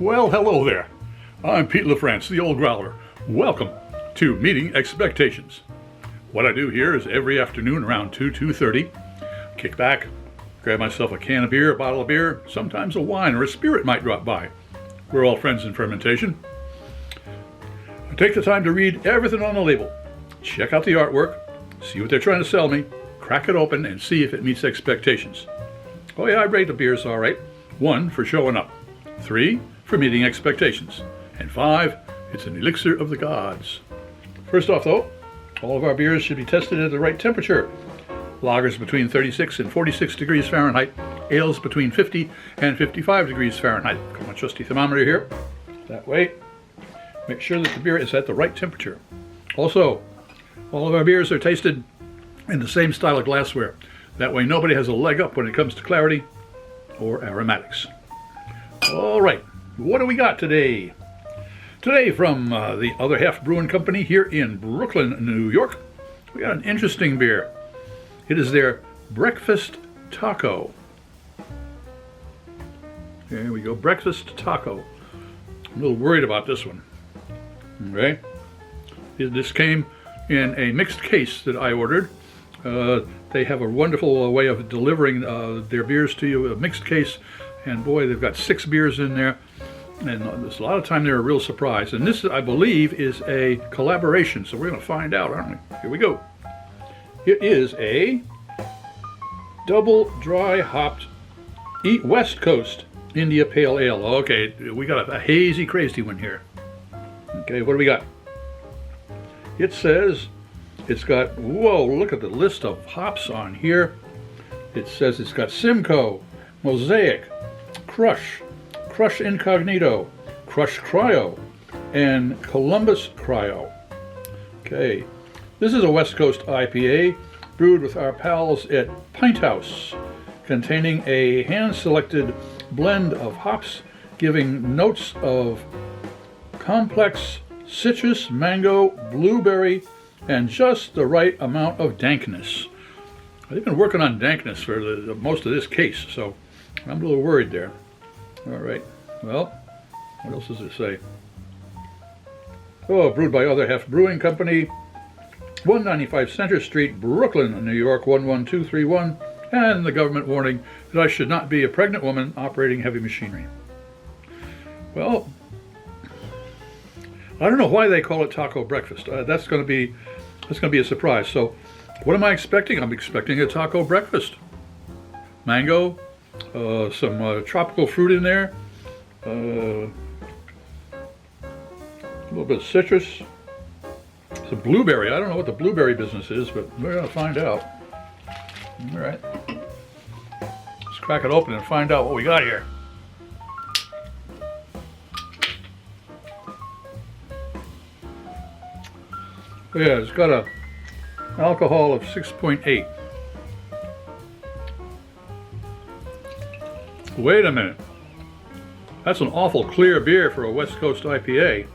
Well, hello there. I'm Pete LaFrance, the old Growler. Welcome to Meeting Expectations. What I do here is every afternoon around 2:30, kick back, grab myself a can of beer, a bottle of beer, sometimes a wine or a spirit might drop by. We're all friends in fermentation. I take the time to read everything on the label, check out the artwork, see what they're trying to sell me, crack it open and see if it meets expectations. Oh yeah, I rate the beers all right. 1 for showing up, 3 for meeting expectations, and 5, it's an elixir of the gods. First off though, all of our beers should be tested at the right temperature. Lagers between 36 and 46 degrees Fahrenheit, ales between 50 and 55 degrees Fahrenheit. Got my trusty thermometer here. That way, make sure that the beer is at the right temperature. Also, all of our beers are tasted in the same style of glassware. That way nobody has a leg up when it comes to clarity or aromatics. All right, what do we got today? Today from the Other Half Brewing Company here in Brooklyn, New York, we got an interesting beer. It is their Breakfast Taco. There we go, Breakfast Taco. I'm a little worried about this one. Okay, this came in a mixed case that I ordered. They have a wonderful way of delivering their beers to you, a mixed case, and boy, they've got 6 beers in there, and there's a lot of time they're a real surprise. And this, I believe, is a collaboration, so we're going to find out, aren't we? Here we go. It is a double dry hopped West Coast India Pale Ale. Okay, we got a hazy, crazy one here. Okay, what do we got? It says it's got, whoa, look at the list of hops on here. It says it's got Simcoe, Mosaic, Krush Incognito, Krush Cryo, and Columbus Cryo. Okay, this is a West Coast IPA brewed with our pals at Pinthouse, containing a hand-selected blend of hops, giving notes of complex citrus, mango, blueberry, and just the right amount of dankness. They've been working on dankness for most of this case, so I'm a little worried there. All right, well, what else does it say? Oh, brewed by Other Half Brewing Company, 195 Center Street, Brooklyn, New York, 11231, and the government warning that I should not be a pregnant woman operating heavy machinery. Well, I don't know why they call it taco breakfast. That's going to be a surprise. So, what am I expecting? I'm expecting a taco breakfast. Mango, some tropical fruit in there, a little bit of citrus, some blueberry. I don't know what the blueberry business is, but we're going to find out. All right, let's crack it open and find out what we got here. Yeah, it's got a alcohol of 6.8. Wait a minute. That's an awful clear beer for a West Coast IPA.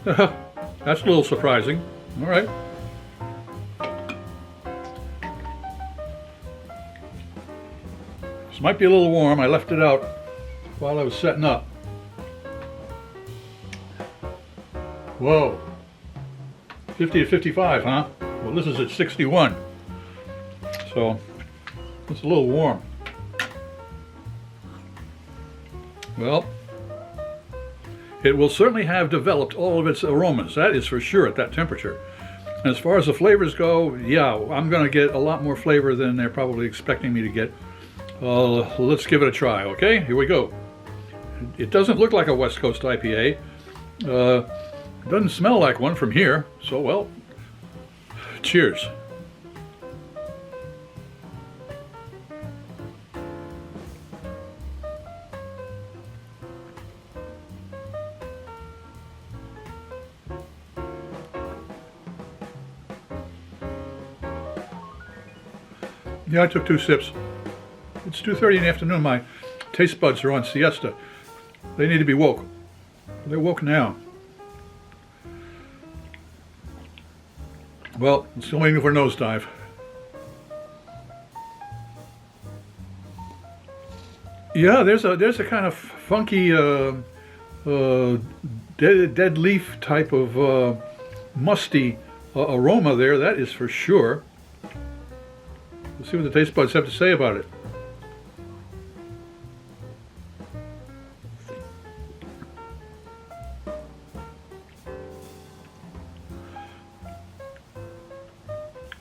That's a little surprising. All right. This might be a little warm. I left it out while I was setting up. Whoa. 50 to 55, huh? Well, this is at 61. So, it's a little warm. Well, it will certainly have developed all of its aromas. That is for sure at that temperature. And as far as the flavors go, yeah, I'm going to get a lot more flavor than they're probably expecting me to get. Let's give it a try, okay? Here we go. It doesn't look like a West Coast IPA. It doesn't smell like one from here, so well, cheers. Yeah, I took 2 sips. It's 2:30 in the afternoon. My taste buds are on siesta. They need to be woke. They're woke now. Well, I'm still waiting for a nosedive. Yeah, there's a kind of funky dead leaf type of musty aroma there. That is for sure. Let's see what the taste buds have to say about it.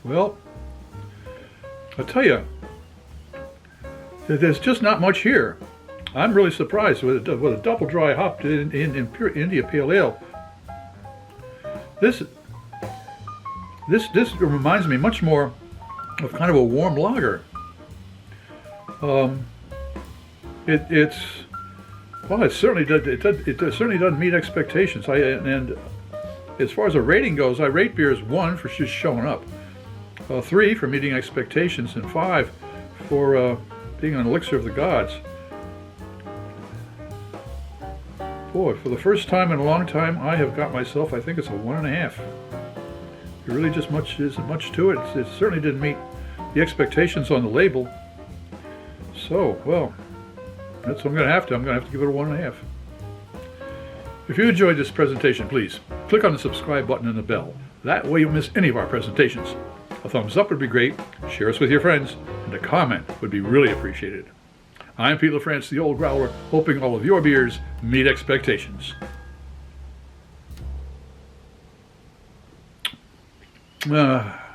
Well, I'll tell you, there's just not much here. I'm really surprised with a double dry hopped in pure India Pale Ale. This reminds me much more of kind of a warm lager. It certainly doesn't meet expectations. And as far as a rating goes, I rate beers 1 for just showing up, 3 for meeting expectations, and 5 for being an elixir of the gods. Boy, for the first time in a long time, I have got myself, I think it's a 1.5. It really just isn't much to it. It certainly didn't meet the expectations on the label. So, well, that's what I'm going to have to. I'm going to have to give it a 1.5. If you enjoyed this presentation, please click on the subscribe button and the bell. That way you won't miss any of our presentations. A thumbs up would be great, share us with your friends, and a comment would be really appreciated. I'm Pete LaFrance, the Old Growler, hoping all of your beers meet expectations.